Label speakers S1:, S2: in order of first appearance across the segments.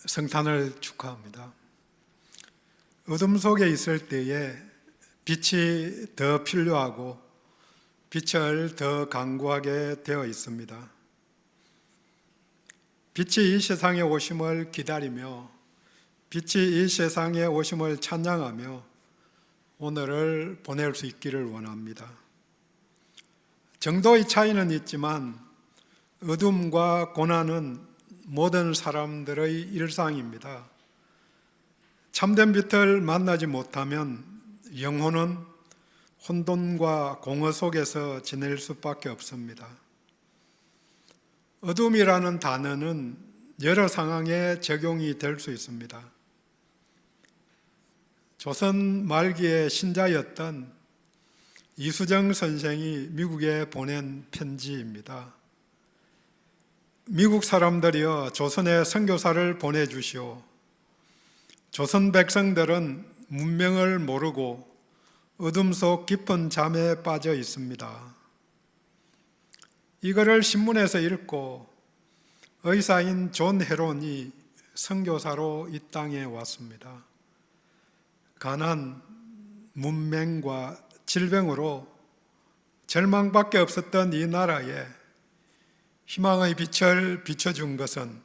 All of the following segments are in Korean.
S1: 성탄을 축하합니다. 어둠 속에 있을 때에 빛이 더 필요하고 빛을 더 강구하게 되어 있습니다. 빛이 이 세상에 오심을 기다리며 빛이 이 세상에 오심을 찬양하며 오늘을 보낼 수 있기를 원합니다. 정도의 차이는 있지만 어둠과 고난은 모든 사람들의 일상입니다. 참된 빛을 만나지 못하면 영혼은 혼돈과 공허 속에서 지낼 수밖에 없습니다. 어둠이라는 단어는 여러 상황에 적용이 될 수 있습니다. 조선 말기의 신자였던 이수정 선생이 미국에 보낸 편지입니다. 미국 사람들이여 조선에 선교사를 보내주시오. 조선 백성들은 문명을 모르고 어둠 속 깊은 잠에 빠져 있습니다. 이거를 신문에서 읽고 의사인 존 헤론이 선교사로 이 땅에 왔습니다. 가난, 문맹과 질병으로 절망밖에 없었던 이 나라에 희망의 빛을 비춰준 것은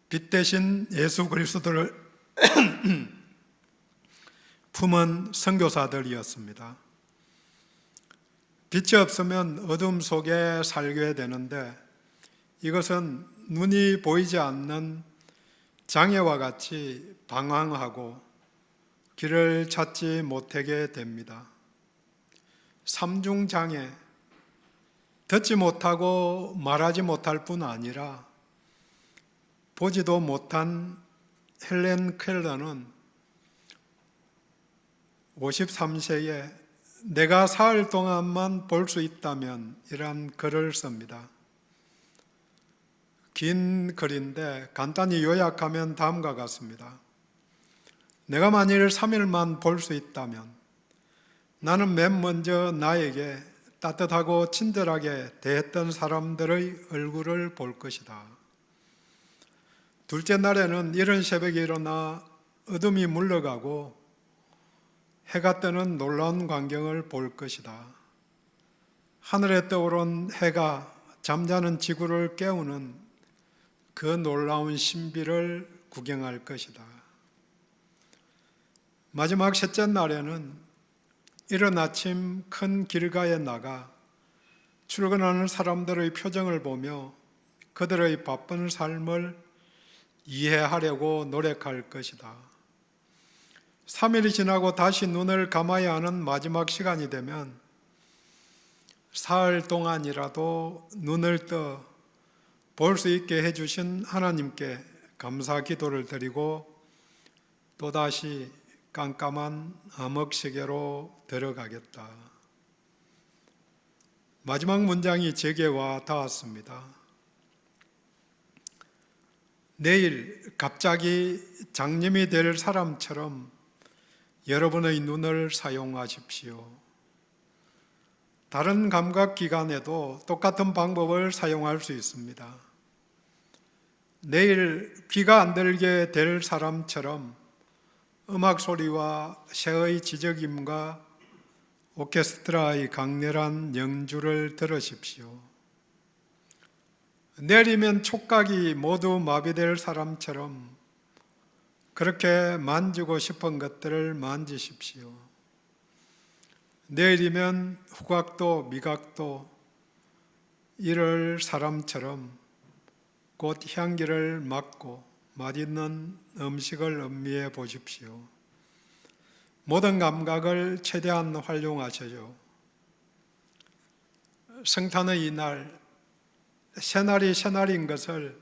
S1: 빛 대신 예수 그리스도를 품은 선교사들이었습니다. 빛이 없으면 어둠 속에 살게 되는데 이것은 눈이 보이지 않는 장애와 같이 방황하고 길을 찾지 못하게 됩니다. 삼중장애, 듣지 못하고 말하지 못할 뿐 아니라 보지도 못한 헬렌 켈러는 53세에 내가 사흘 동안만 볼 수 있다면 이란 글을 씁니다. 긴 글인데 간단히 요약하면 다음과 같습니다. 내가 만일 3일만 볼 수 있다면 나는 맨 먼저 나에게 따뜻하고 친절하게 대했던 사람들의 얼굴을 볼 것이다. 둘째 날에는 이른 새벽에 일어나 어둠이 물러가고 해가 뜨는 놀라운 광경을 볼 것이다. 하늘에 떠오른 해가 잠자는 지구를 깨우는 그 놀라운 신비를 구경할 것이다. 마지막 셋째 날에는 이른 아침 큰 길가에 나가 출근하는 사람들의 표정을 보며 그들의 바쁜 삶을 이해하려고 노력할 것이다. 3일이 지나고 다시 눈을 감아야 하는 마지막 시간이 되면 사흘 동안이라도 눈을 떠 볼 수 있게 해주신 하나님께 감사 기도를 드리고 또다시 깜깜한 암흑 세계로 들어가겠다. 마지막 문장이 제게 와 닿았습니다. 내일 갑자기 장님이 될 사람처럼 여러분의 눈을 사용하십시오. 다른 감각 기관에도 똑같은 방법을 사용할 수 있습니다. 내일 귀가 안 들게 될 사람처럼 음악 소리와 새의 지저김과 오케스트라의 강렬한 연주를 들으십시오. 내일이면 촉각이 모두 마비될 사람처럼 그렇게 만지고 싶은 것들을 만지십시오. 내일이면 후각도 미각도 잃을 사람처럼 곧 향기를 맡고 맛있는 음식을 음미해 보십시오. 모든 감각을 최대한 활용하셔요. 성탄의 이날, 새날이 새날인 것을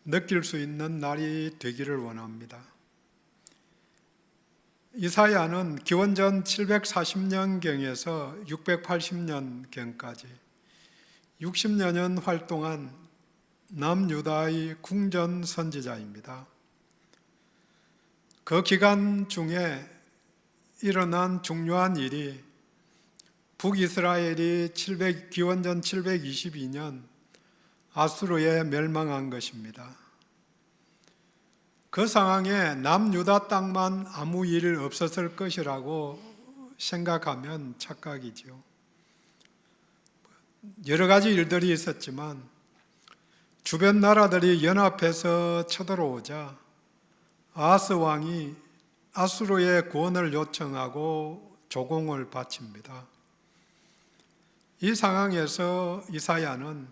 S1: 느낄 수 있는 날이 되기를 원합니다. 이사야는 기원전 740년경에서 680년경까지 60여 년 활동한 남유다의 궁전 선지자입니다. 그 기간 중에 일어난 중요한 일이 북이스라엘이 기원전 722년 아수르에 멸망한 것입니다. 그 상황에 남유다 땅만 아무 일 없었을 것이라고 생각하면 착각이죠. 여러 가지 일들이 있었지만 주변 나라들이 연합해서 쳐들어오자 아하스 왕이 아수르의 구원을 요청하고 조공을 바칩니다. 이 상황에서 이사야는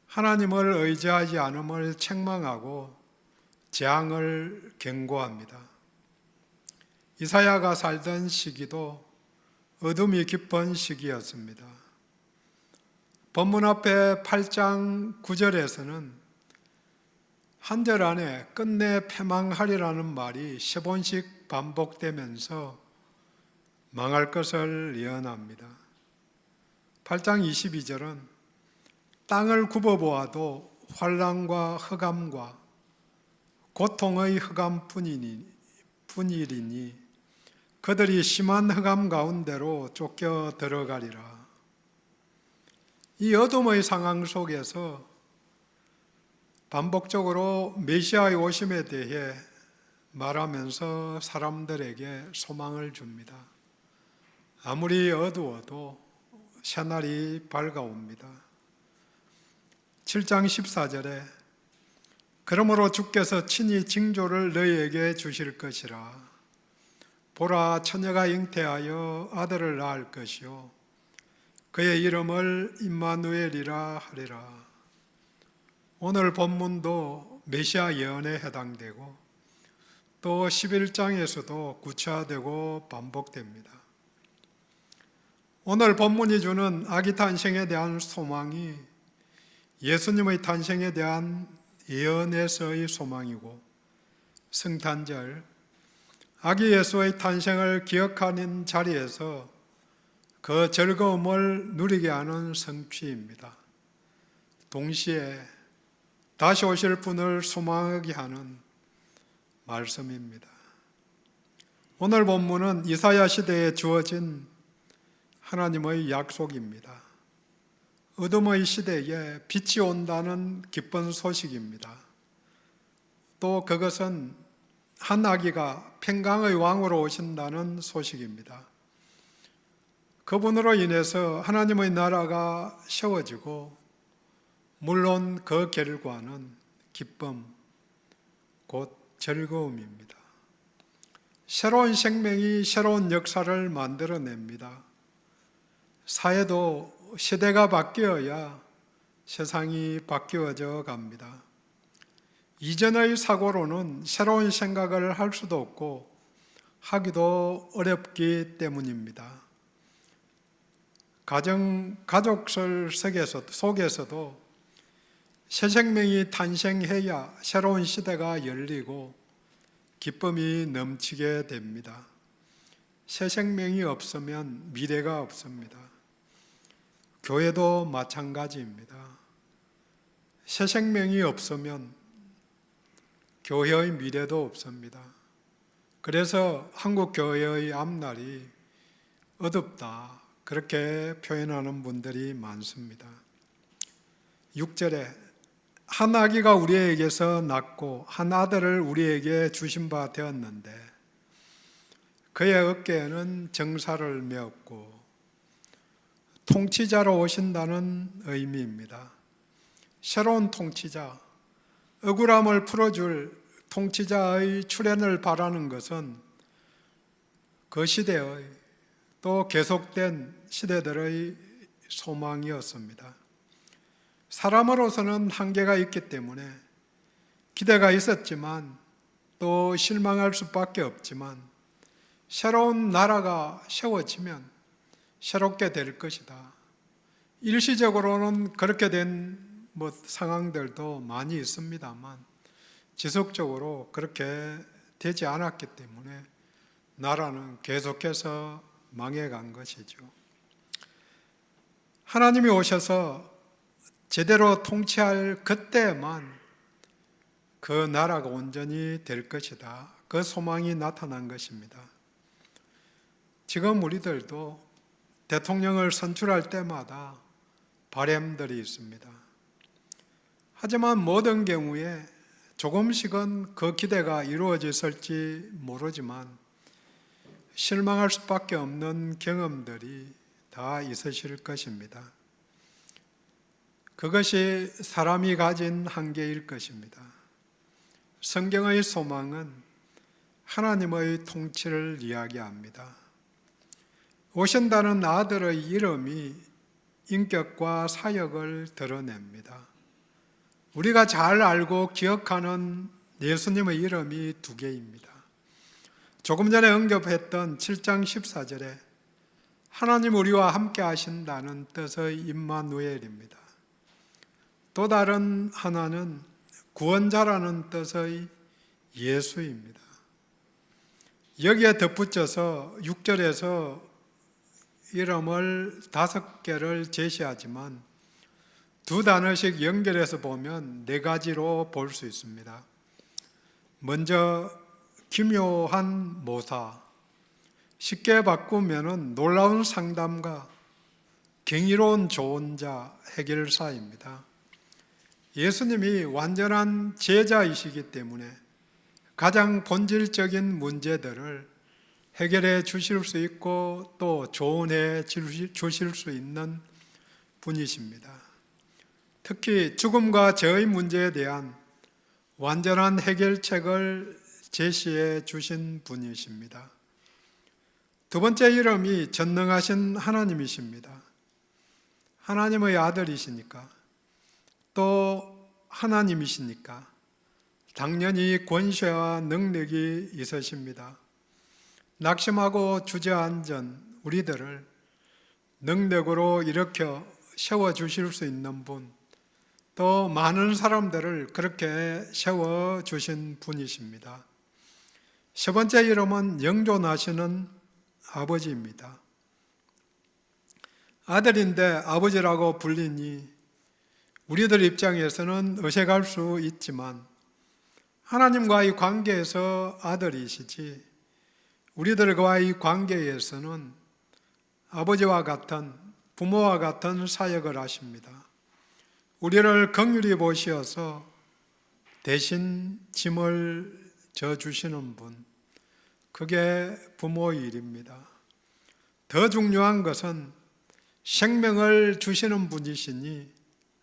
S1: 하나님을 의지하지 않음을 책망하고 재앙을 경고합니다. 이사야가 살던 시기도 어둠이 깊은 시기였습니다. 본문 앞에 8장 9절에서는 한 절 안에 끝내 패망하리라는 말이 10번씩 반복되면서 망할 것을 예언합니다. 8장 22절은 땅을 굽어보아도 환난과 흑암과 고통의 흑암뿐이니 그들이 심한 흑암 가운데로 쫓겨 들어가리라. 이 어둠의 상황 속에서 반복적으로 메시아의 오심에 대해 말하면서 사람들에게 소망을 줍니다. 아무리 어두워도 새날이 밝아옵니다. 7장 14절에 그러므로 주께서 친히 징조를 너희에게 주실 것이라. 보라, 처녀가 잉태하여 아들을 낳을 것이요 그의 이름을 임마누엘이라 하리라. 오늘 본문도 메시아 예언에 해당되고 또 11장에서도 구체화되고 반복됩니다. 오늘 본문이 주는 아기 탄생에 대한 소망이 예수님의 탄생에 대한 예언에서의 소망이고, 성탄절 아기 예수의 탄생을 기억하는 자리에서 그 즐거움을 누리게 하는 성취입니다. 동시에 다시 오실 분을 소망하게 하는 말씀입니다. 오늘 본문은 이사야 시대에 주어진 하나님의 약속입니다. 어둠의 시대에 빛이 온다는 기쁜 소식입니다. 또 그것은 한 아기가 평강의 왕으로 오신다는 소식입니다. 그분으로 인해서 하나님의 나라가 세워지고, 물론 그 결과는 기쁨, 곧 즐거움입니다. 새로운 생명이 새로운 역사를 만들어냅니다. 사회도 시대가 바뀌어야 세상이 바뀌어져 갑니다. 이전의 사고로는 새로운 생각을 할 수도 없고 하기도 어렵기 때문입니다. 가족설 속에서도 새 생명이 탄생해야 새로운 시대가 열리고 기쁨이 넘치게 됩니다. 새 생명이 없으면 미래가 없습니다. 교회도 마찬가지입니다. 새 생명이 없으면 교회의 미래도 없습니다. 그래서 한국 교회의 앞날이 어둡다, 그렇게 표현하는 분들이 많습니다. 6절에 한 아기가 우리에게서 낳고 한 아들을 우리에게 주신 바 되었는데 그의 어깨에는 정사를 메었고, 통치자로 오신다는 의미입니다. 새로운 통치자, 억울함을 풀어줄 통치자의 출현을 바라는 것은 그 시대의 또 계속된 시대들의 소망이었습니다. 사람으로서는 한계가 있기 때문에 기대가 있었지만 또 실망할 수밖에 없지만, 새로운 나라가 세워지면 새롭게 될 것이다. 일시적으로는 그렇게 된 상황들도 많이 있습니다만 지속적으로 그렇게 되지 않았기 때문에 나라는 계속해서 망해간 것이죠. 하나님이 오셔서 제대로 통치할 그때만 그 나라가 온전히 될 것이다, 그 소망이 나타난 것입니다. 지금 우리들도 대통령을 선출할 때마다 바람들이 있습니다. 하지만 모든 경우에 조금씩은 그 기대가 이루어졌을지 모르지만 실망할 수밖에 없는 경험들이 다 있으실 것입니다. 그것이 사람이 가진 한계일 것입니다. 성경의 소망은 하나님의 통치를 이야기합니다. 오신다는 아들의 이름이 인격과 사역을 드러냅니다. 우리가 잘 알고 기억하는 예수님의 이름이 두 개입니다. 조금 전에 언급했던 7장 14절에 하나님 우리와 함께 하신다는 뜻의 임마누엘입니다. 또 다른 하나는 구원자라는 뜻의 예수입니다. 여기에 덧붙여서 6절에서 이름을 5개를 제시하지만 두 단어씩 연결해서 보면 4가지로 볼 수 있습니다. 먼저 기묘한 모사, 쉽게 바꾸면 놀라운 상담가, 경이로운 조언자, 해결사입니다. 예수님이 완전한 제자이시기 때문에 가장 본질적인 문제들을 해결해 주실 수 있고 또 조언해 주실 수 있는 분이십니다. 특히 죽음과 죄의 문제에 대한 완전한 해결책을 제시해 주신 분이십니다. 두 번째 이름이 전능하신 하나님이십니다. 하나님의 아들이시니까 또 하나님이시니까 당연히 권세와 능력이 있으십니다. 낙심하고 주저앉은 우리들을 능력으로 일으켜 세워주실 수 있는 분, 또 많은 사람들을 그렇게 세워주신 분이십니다. 세 번째 이름은 영존하시는 아버지입니다. 아들인데 아버지라고 불리니 우리들 입장에서는 어색할 수 있지만 하나님과의 관계에서 아들이시지 우리들과의 관계에서는 아버지와 같은 부모와 같은 사역을 하십니다. 우리를 긍휼히 보시어서 대신 짐을 져주시는 분, 그게 부모의 일입니다. 더 중요한 것은 생명을 주시는 분이시니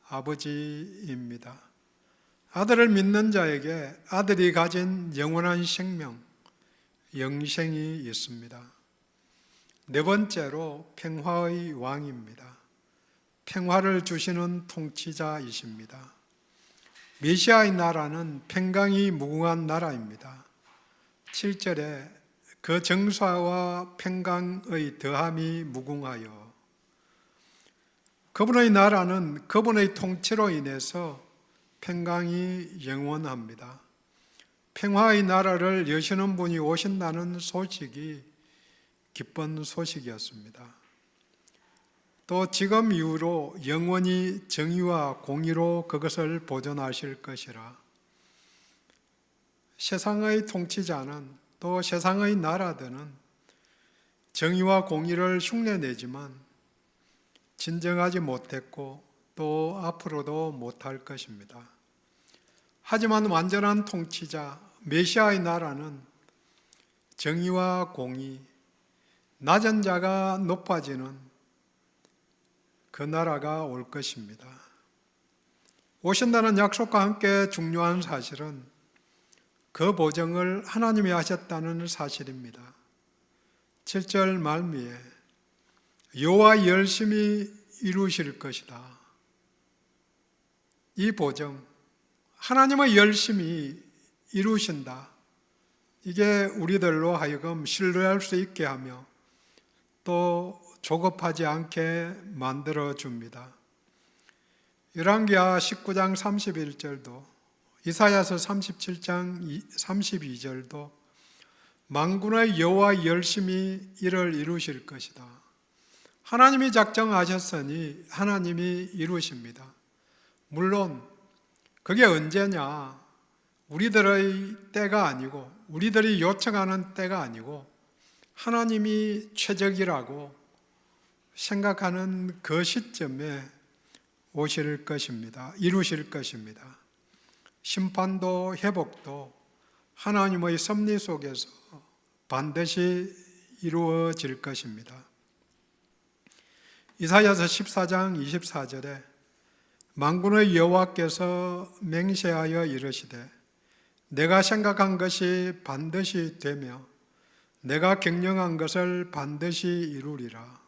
S1: 아버지입니다. 아들을 믿는 자에게 아들이 가진 영원한 생명, 영생이 있습니다. 네 번째로 평화의 왕입니다. 평화를 주시는 통치자이십니다. 메시아의 나라는 평강이 무궁한 나라입니다. 7절에 그 정사와 평강의 더함이 무궁하여, 그분의 나라는 그분의 통치로 인해서 평강이 영원합니다. 평화의 나라를 여시는 분이 오신다는 소식이 기쁜 소식이었습니다. 또 지금 이후로 영원히 정의와 공의로 그것을 보존하실 것이라. 세상의 통치자는 또 세상의 나라들은 정의와 공의를 흉내내지만 진정하지 못했고 또 앞으로도 못할 것입니다. 하지만 완전한 통치자 메시아의 나라는 정의와 공의, 낮은 자가 높아지는 그 나라가 올 것입니다. 오신다는 약속과 함께 중요한 사실은 그 보증을 하나님이 하셨다는 사실입니다. 7절 말미에 여호와 열심히 이루실 것이다. 이 보증, 하나님의 열심히 이루신다. 이게 우리들로 하여금 신뢰할 수 있게 하며 또 조급하지 않게 만들어줍니다. 열왕기하 19장 31절도 이사야서 37장 32절도 만군의 여호와 열심히 이를 이루실 것이다. 하나님이 작정하셨으니 하나님이 이루십니다. 물론 그게 언제냐? 우리들의 때가 아니고 우리들이 요청하는 때가 아니고 하나님이 최적이라고 생각하는 그 시점에 오실 것입니다. 이루실 것입니다. 심판도 회복도 하나님의 섭리 속에서 반드시 이루어질 것입니다. 이사야서 14장 24절에 만군의 여호와께서 맹세하여 이르시되 내가 생각한 것이 반드시 되며 내가 경영한 것을 반드시 이루리라.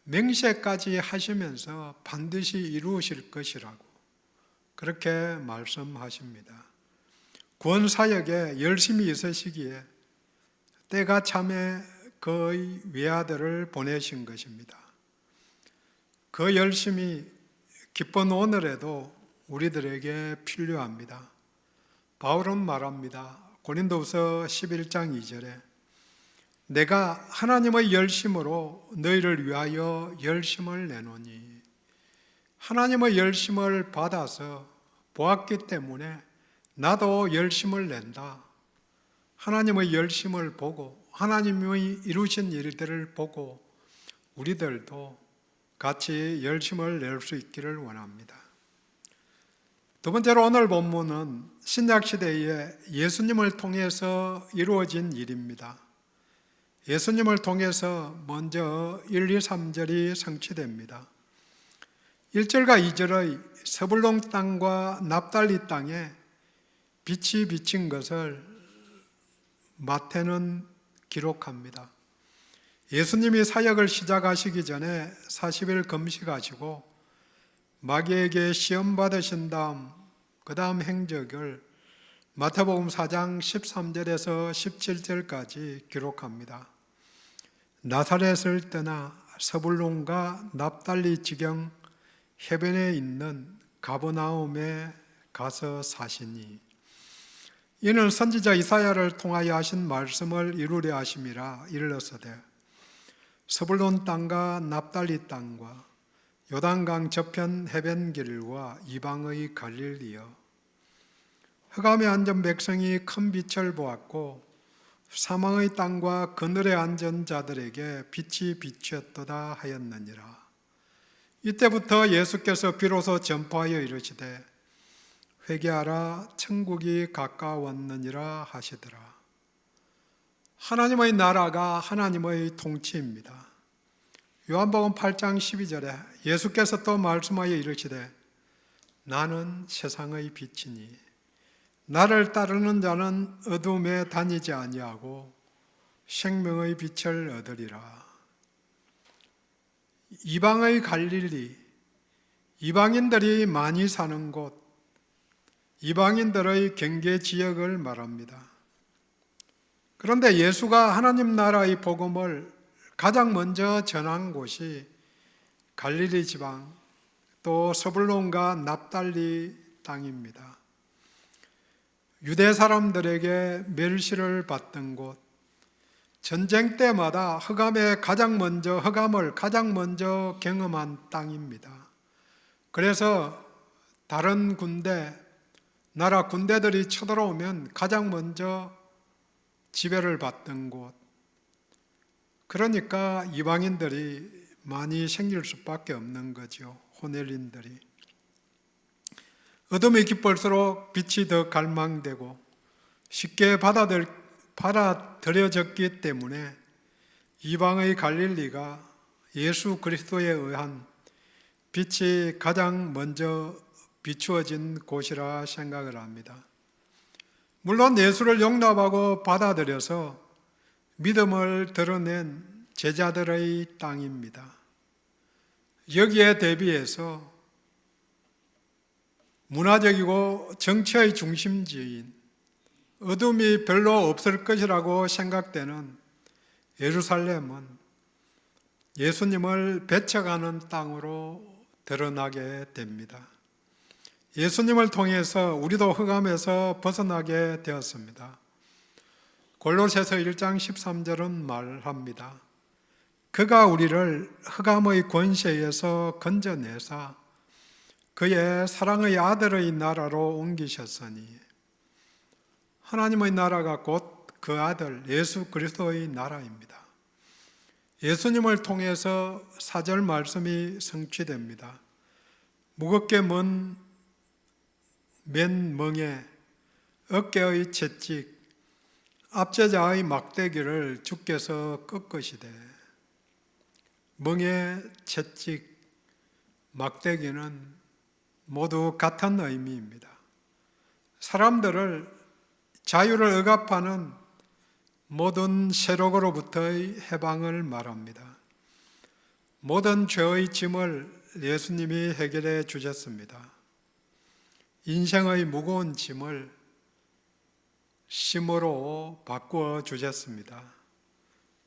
S1: 맹세까지 하시면서 반드시 이루실 것이라고 그렇게 말씀하십니다. 구원사역에 열심히 있으시기에 때가 참에 그의 외아들을 보내신 것입니다. 그 열심이 기쁜 오늘에도 우리들에게 필요합니다. 바울은 말합니다. 고린도후서 11장 2절에 내가 하나님의 열심으로 너희를 위하여 열심을 내노니, 하나님의 열심을 받아서 보았기 때문에 나도 열심을 낸다. 하나님의 열심을 보고 하나님의 이루신 일들을 보고 우리들도 같이 열심을 낼 수 있기를 원합니다. 두 번째로 오늘 본문은 신약시대에 예수님을 통해서 이루어진 일입니다. 예수님을 통해서 먼저 1, 2, 3절이 성취됩니다. 1절과 2절의 서불론 땅과 납달리 땅에 빛이 비친 것을 마태는 기록합니다. 예수님이 사역을 시작하시기 전에 40일 금식하시고 마귀에게 시험 받으신 다음 그 다음 행적을 마태복음 4장 13절에서 17절까지 기록합니다. 나사렛을 떠나 서불론과 납달리 지경 해변에 있는 가버나움에 가서 사시니 이는 선지자 이사야를 통하여 하신 말씀을 이루려 하심이라. 일러서되 서불론 땅과 납달리 땅과 요단강 저편 해변길과 이방의 갈릴리여, 흑암에 앉은 백성이 큰 빛을 보았고 사망의 땅과 그늘에 앉은 자들에게 빛이 비추었도다 하였느니라. 이때부터 예수께서 비로소 전파하여 이르시되 회개하라 천국이 가까웠느니라 하시더라. 하나님의 나라가 하나님의 통치입니다. 요한복음 8장 12절에 예수께서 또 말씀하여 이르시되 나는 세상의 빛이니 나를 따르는 자는 어둠에 다니지 아니하고 생명의 빛을 얻으리라. 이방의 갈릴리, 이방인들이 많이 사는 곳, 이방인들의 경계 지역을 말합니다. 그런데 예수가 하나님 나라의 복음을 가장 먼저 전한 곳이 갈릴리 지방, 또 서불론과 납달리 땅입니다. 유대 사람들에게 멸시를 받던 곳, 전쟁 때마다 흑암을 가장 먼저 경험한 땅입니다. 그래서 다른 나라 군대들이 쳐들어오면 가장 먼저 지배를 받던 곳, 그러니까 이방인들이 많이 생길 수밖에 없는 거죠. 호넬린들이. 어둠이 깊을수록 빛이 더 갈망되고 쉽게 받아들여졌기 때문에 이방의 갈릴리가 예수 그리스도에 의한 빛이 가장 먼저 비추어진 곳이라 생각을 합니다. 물론 예수를 용납하고 받아들여서 믿음을 드러낸 제자들의 땅입니다. 여기에 대비해서 문화적이고 정치의 중심지인 어둠이 별로 없을 것이라고 생각되는 예루살렘은 예수님을 배척하는 땅으로 드러나게 됩니다. 예수님을 통해서 우리도 흑암에서 벗어나게 되었습니다. 골로새서 1장 13절은 말합니다. 그가 우리를 흑암의 권세에서 건져내사 그의 사랑의 아들의 나라로 옮기셨으니, 하나님의 나라가 곧 그 아들 예수 그리스도의 나라입니다. 예수님을 통해서 4절 말씀이 성취됩니다. 무겁게 먼 맨멍에 어깨의 채찍, 압제자의 막대기를 주께서 꺾으시되, 멍에 채찍, 막대기는 모두 같은 의미입니다. 사람들을 자유를 억압하는 모든 세력으로부터의 해방을 말합니다. 모든 죄의 짐을 예수님이 해결해 주셨습니다. 인생의 무거운 짐을 쉼으로 바꾸어 주셨습니다.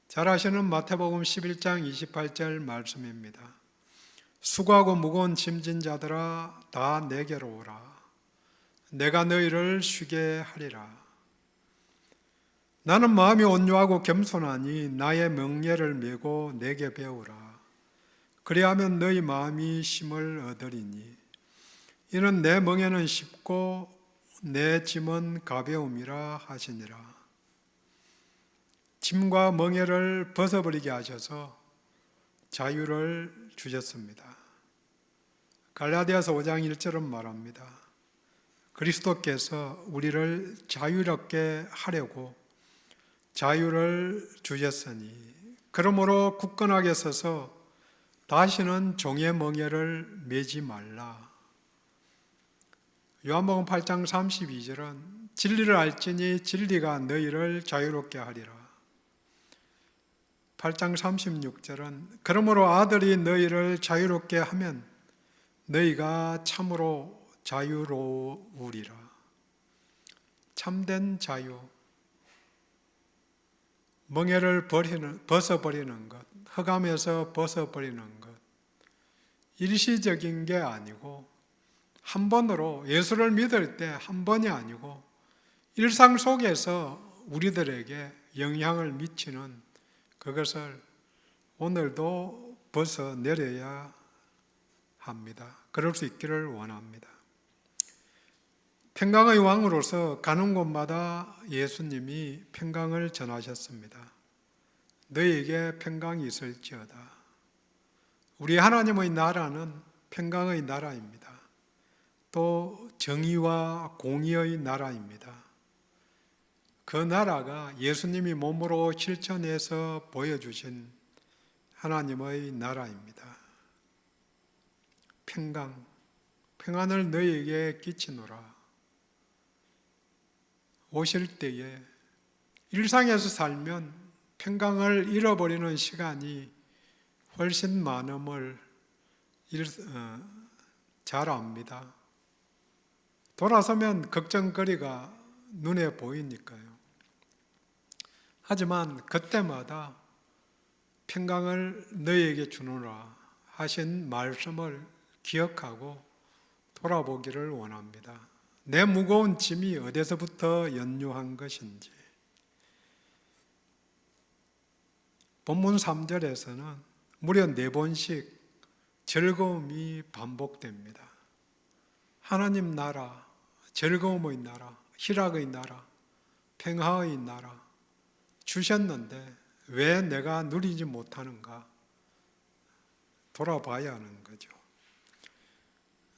S1: 잘 아시는 마태복음 11장 28절 말씀입니다. 수고하고 무거운 짐진 자들아 다 내게로 오라. 내가 너희를 쉬게 하리라. 나는 마음이 온유하고 겸손하니 나의 명예를 메고 내게 배우라. 그리하면 너희 마음이 쉼을 얻으리니 이는 내 멍에는 쉽고 내 짐은 가벼움이라 하시니라. 짐과 멍에를 벗어버리게 하셔서 자유를 주셨습니다. 갈라디아서 5장 1절은 말합니다. 그리스도께서 우리를 자유롭게 하려고 자유를 주셨으니 그러므로 굳건하게 서서 다시는 종의 멍에를 매지 말라. 요한복음 8장 32절은 진리를 알지니 진리가 너희를 자유롭게 하리라. 8장 36절은 그러므로 아들이 너희를 자유롭게 하면 너희가 참으로 자유로우리라. 참된 자유, 멍에를 벗어버리는 것, 흑암에서 벗어버리는 것, 일시적인 게 아니고 한 번으로 예수를 믿을 때 한 번이 아니고 일상 속에서 우리들에게 영향을 미치는 그것을 오늘도 벗어내려야 합니다. 그럴 수 있기를 원합니다. 평강의 왕으로서 가는 곳마다 예수님이 평강을 전하셨습니다. 너희에게 평강이 있을지어다. 우리 하나님의 나라는 평강의 나라입니다. 또 정의와 공의의 나라입니다. 그 나라가 예수님이 몸으로 실천해서 보여주신 하나님의 나라입니다. 평안을 너희에게 끼치노라. 오실 때에 일상에서 살면 평강을 잃어버리는 시간이 훨씬 많음을 잘 압니다. 돌아서면 걱정거리가 눈에 보이니까요. 하지만 그때마다 평강을 너희에게 주노라 하신 말씀을 기억하고 돌아보기를 원합니다. 내 무거운 짐이 어디서부터 연유한 것인지. 본문 3절에서는 무려 4번씩 즐거움이 반복됩니다. 하나님 나라, 즐거움의 나라, 희락의 나라, 평화의 나라 주셨는데 왜 내가 누리지 못하는가 돌아봐야 하는 거죠.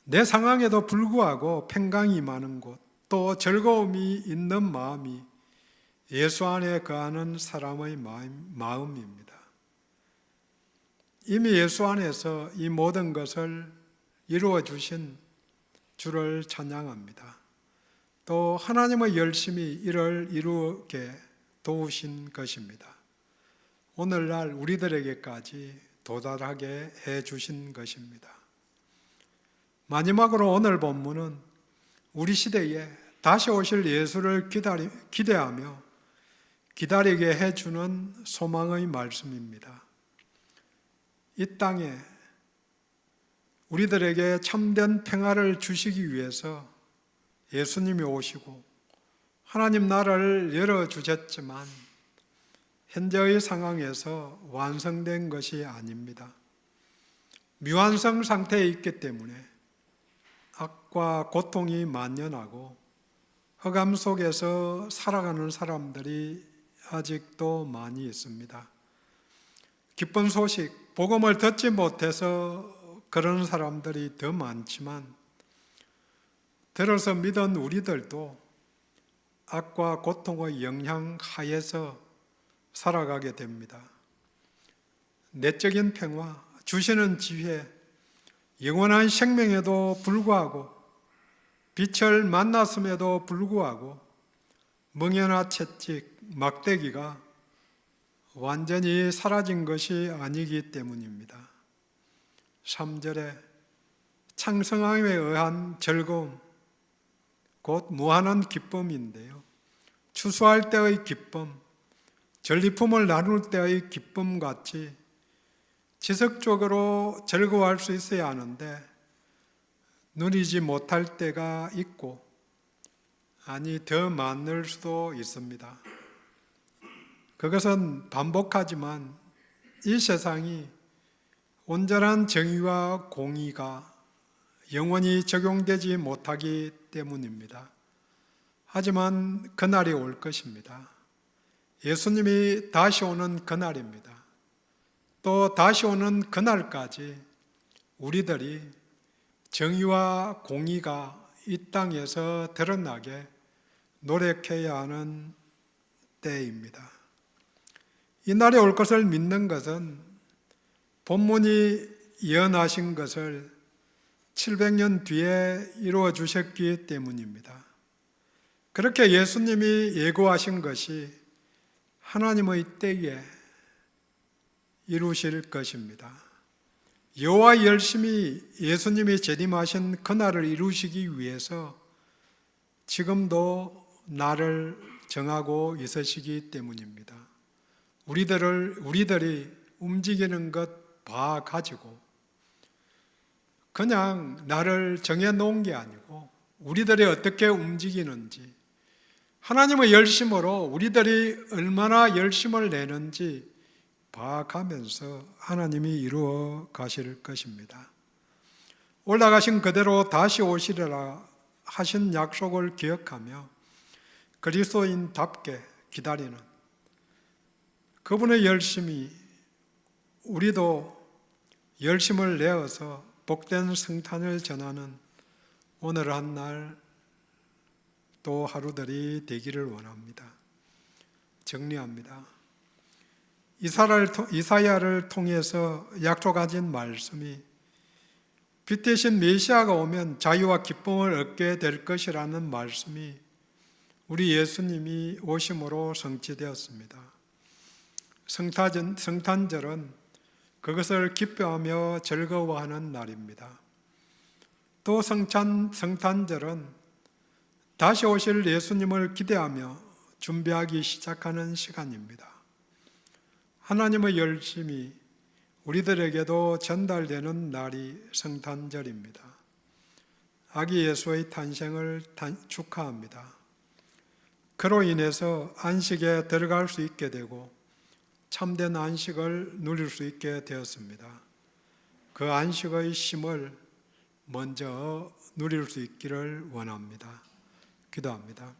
S1: 내 상황에도 불구하고 평강이 많은 곳, 또 즐거움이 있는 마음이 예수 안에 거하는 사람의 마음입니다. 이미 예수 안에서 이 모든 것을 이루어 주신 주를 찬양합니다. 또 하나님의 열심히 이를 이루게 도우신 것입니다. 오늘날 우리들에게까지 도달하게 해 주신 것입니다. 마지막으로 오늘 본문은 우리 시대에 다시 오실 예수를 기대하며 기다리게 해주는 소망의 말씀입니다. 이 땅에 우리들에게 참된 평화를 주시기 위해서 예수님이 오시고 하나님 나라를 열어주셨지만 현재의 상황에서 완성된 것이 아닙니다. 미완성 상태에 있기 때문에 악과 고통이 만연하고 흑암 속에서 살아가는 사람들이 아직도 많이 있습니다. 기쁜 소식, 복음을 듣지 못해서 그런 사람들이 더 많지만 들어서 믿은 우리들도 악과 고통의 영향 하에서 살아가게 됩니다. 내적인 평화, 주시는 지혜, 영원한 생명에도 불구하고, 빛을 만났음에도 불구하고 멍에나 채찍, 막대기가 완전히 사라진 것이 아니기 때문입니다. 3절에 창성함에 의한 즐거움, 곧 무한한 기쁨인데요. 추수할 때의 기쁨, 전리품을 나눌 때의 기쁨 같이 지속적으로 즐거워할 수 있어야 하는데 누리지 못할 때가 있고, 아니 더 많을 수도 있습니다. 그것은 반복하지만 이 세상이 온전한 정의와 공의가 영원히 적용되지 못하기 때문입니다. 하지만 그날이 올 것입니다. 예수님이 다시 오는 그날입니다. 또 다시 오는 그날까지 우리들이 정의와 공의가 이 땅에서 드러나게 노력해야 하는 때입니다. 이 날이 올 것을 믿는 것은 본문이 예언하신 것을 700년 뒤에 이루어 주셨기 때문입니다. 그렇게 예수님이 예고하신 것이 하나님의 때에 이루실 것입니다. 여호와 열심히 예수님이 재림하신 그날을 이루시기 위해서 지금도 날을 정하고 있으시기 때문입니다. 우리들이 움직이는 것 봐가지고 그냥 날을 정해놓은 게 아니고 우리들이 어떻게 움직이는지, 하나님의 열심으로 우리들이 얼마나 열심을 내는지 봐가면서 하나님이 이루어 가실 것입니다. 올라가신 그대로 다시 오시리라 하신 약속을 기억하며 그리스도인답게 기다리는 그분의 열심이, 우리도 열심을 내어서 복된 성탄을 전하는 오늘 한 날 또 하루들이 되기를 원합니다. 정리합니다. 이사야를 통해서 약속하신 말씀이 빛 대신 메시아가 오면 자유와 기쁨을 얻게 될 것이라는 말씀이 우리 예수님이 오심으로 성취되었습니다. 성탄절은 그것을 기뻐하며 즐거워하는 날입니다. 또 성탄절은 다시 오실 예수님을 기대하며 준비하기 시작하는 시간입니다. 하나님의 열심이 우리들에게도 전달되는 날이 성탄절입니다. 아기 예수의 탄생을 축하합니다. 그로 인해서 안식에 들어갈 수 있게 되고 참된 안식을 누릴 수 있게 되었습니다. 그 안식의 힘을 먼저 누릴 수 있기를 원합니다. 기도합니다.